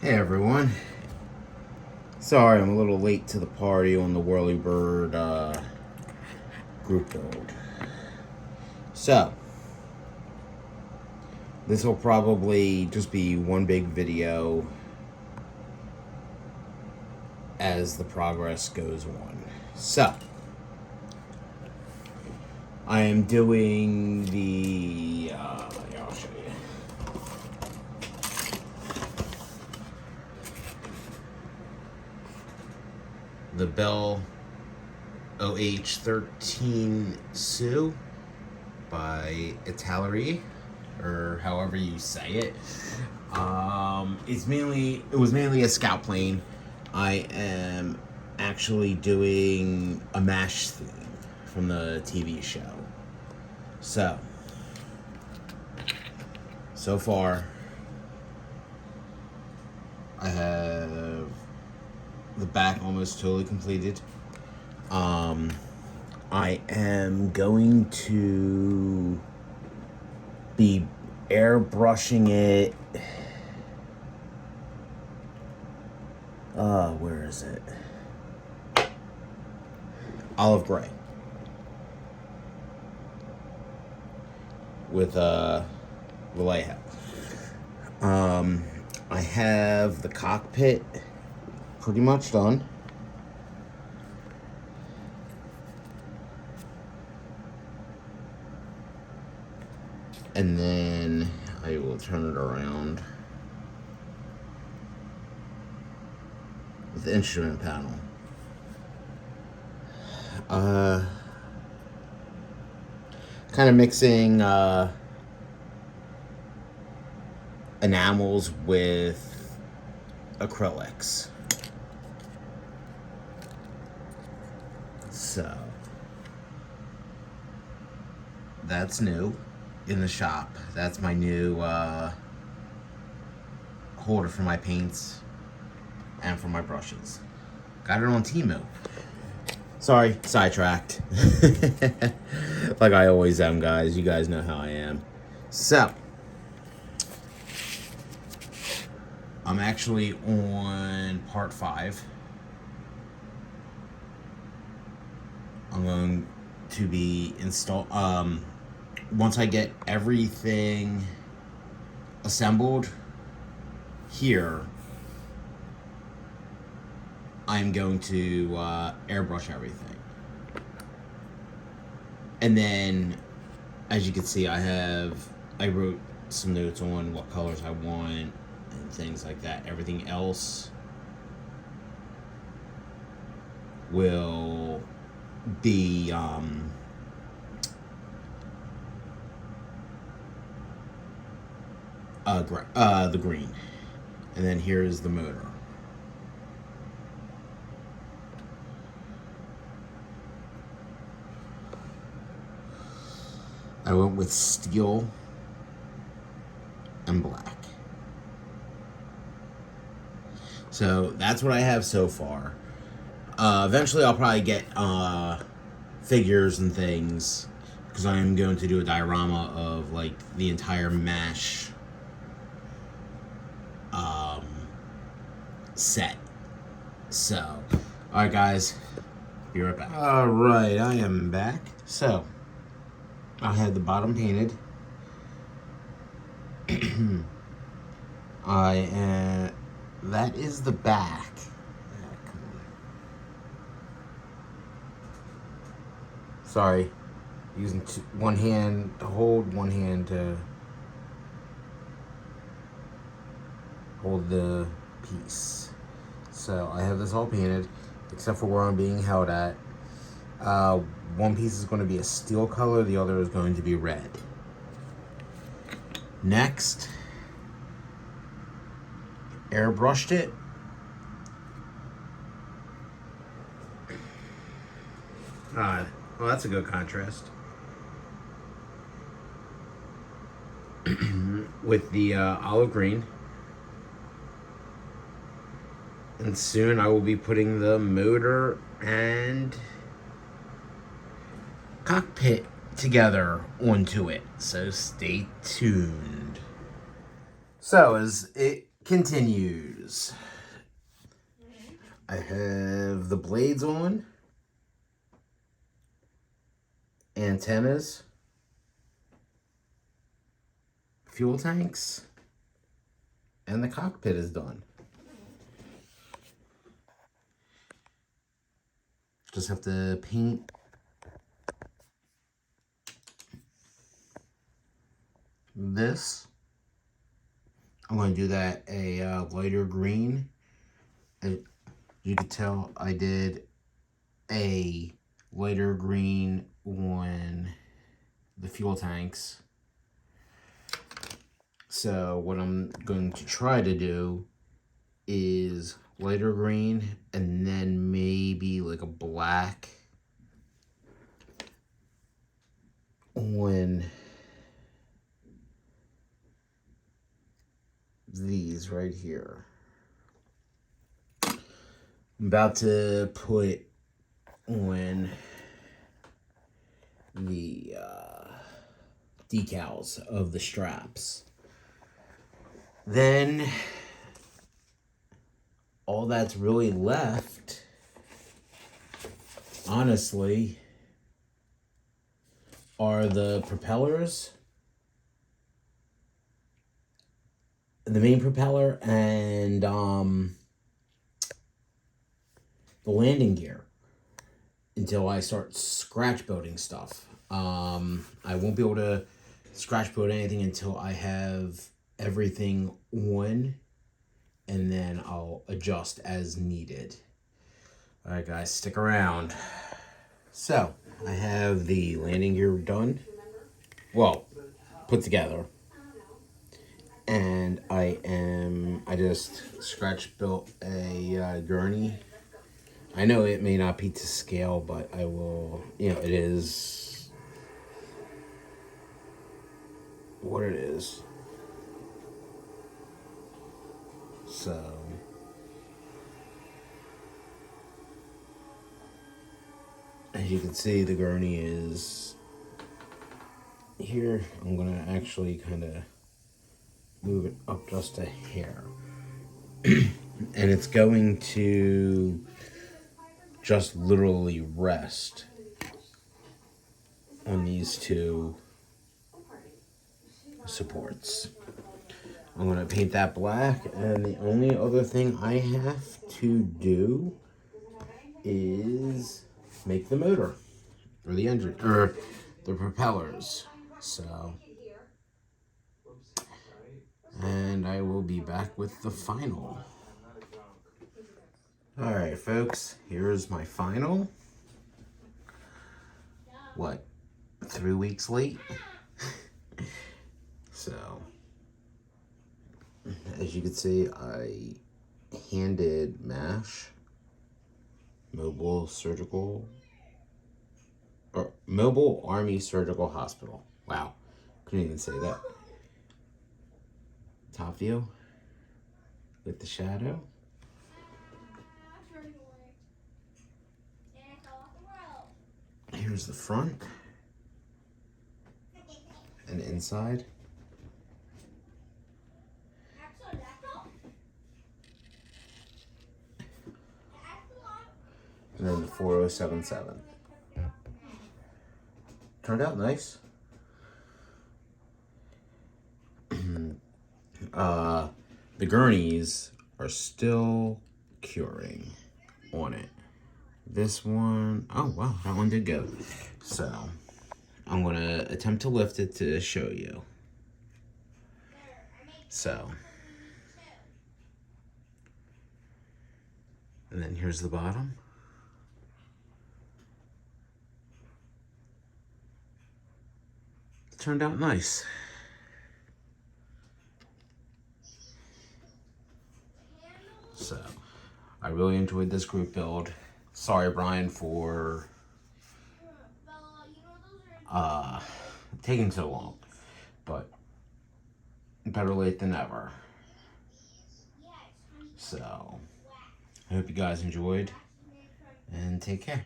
Hey everyone. Sorry I'm a little late to the party on the Whirlybird group build. So, this will probably just be one big video as the progress goes on. So, I am doing the, I'll show you. The Bell OH13 Sue by Italeri, or however you say it. It was mainly a scout plane. I am actually doing a MASH theme from the TV show. So far, I have the back almost totally completed. I am going to be airbrushing it. Where is it? Olive gray. With Vallejo. I have the cockpit pretty much done. And then I will turn it around with the instrument panel. Kind of mixing enamels with acrylics. So that's new in the shop. That's my new holder for my paints and for my brushes. Got it on Temu. Sorry, sidetracked. Like I always am, guys. You guys know how I am. So, I'm actually on part 5. I'm going to be once I get everything assembled here, I'm going to airbrush everything. And then, as you can see, I wrote some notes on what colors I want and things like that. Everything else will be the green. And then here's the motor. I went with steel and black. So that's what I have so far. Eventually I'll probably get figures and things, because I am going to do a diorama of like the entire MASH set. So, alright guys, be right back. Alright, I am back. So, I had the bottom painted. That is the back. Sorry, using one hand to hold, one hand to hold the piece. So I have this all painted, except for where I'm being held at. One piece is going to be a steel color, the other is going to be red. Next, airbrushed it. Well, that's a good contrast. With the olive green. And soon I will be putting the motor and cockpit together onto it. So stay tuned. So as it continues, use. I have the blades on, antennas, fuel tanks, and the cockpit is done. Just have to paint this. I'm going to do that a lighter green. As you can tell, I did a lighter green on the fuel tanks. So what I'm going to try to do is lighter green and then maybe like a black on these right here. I'm about to put on the decals of the straps. Then all that's really left, honestly, are the propellers, the main propeller, and the landing gear until I start scratch building stuff. I won't be able to scratch build anything until I have everything on, and then I'll adjust as needed. All right, guys, stick around. So I have the landing gear done. Well, put together. And I just scratch built a gurney. I know it may not be to scale, but I will, it is what it is. So, as you can see, the gurney is here. I'm going to actually kind of move it up just a hair. And it's going to just literally rest on these two supports. I'm going to paint that black, and the only other thing I have to do is make the motor, or the engine, or the propellers. So, and I will be back with the final. Alright, folks, here's my final. What, 3 weeks late? So, as you can see, I handed MASH, Mobile Army Surgical Hospital. Wow, couldn't even say that. Top view with the shadow. Here's the front and inside. And then the 4077. Turned out nice. The gurneys are still curing on it. This one, oh wow, that one did go. So, I'm gonna attempt to lift it to show you. So, and then here's the bottom. It turned out nice. So, I really enjoyed this group build. Sorry, Brian, for taking so long, but better late than never. So, I hope you guys enjoyed, and take care.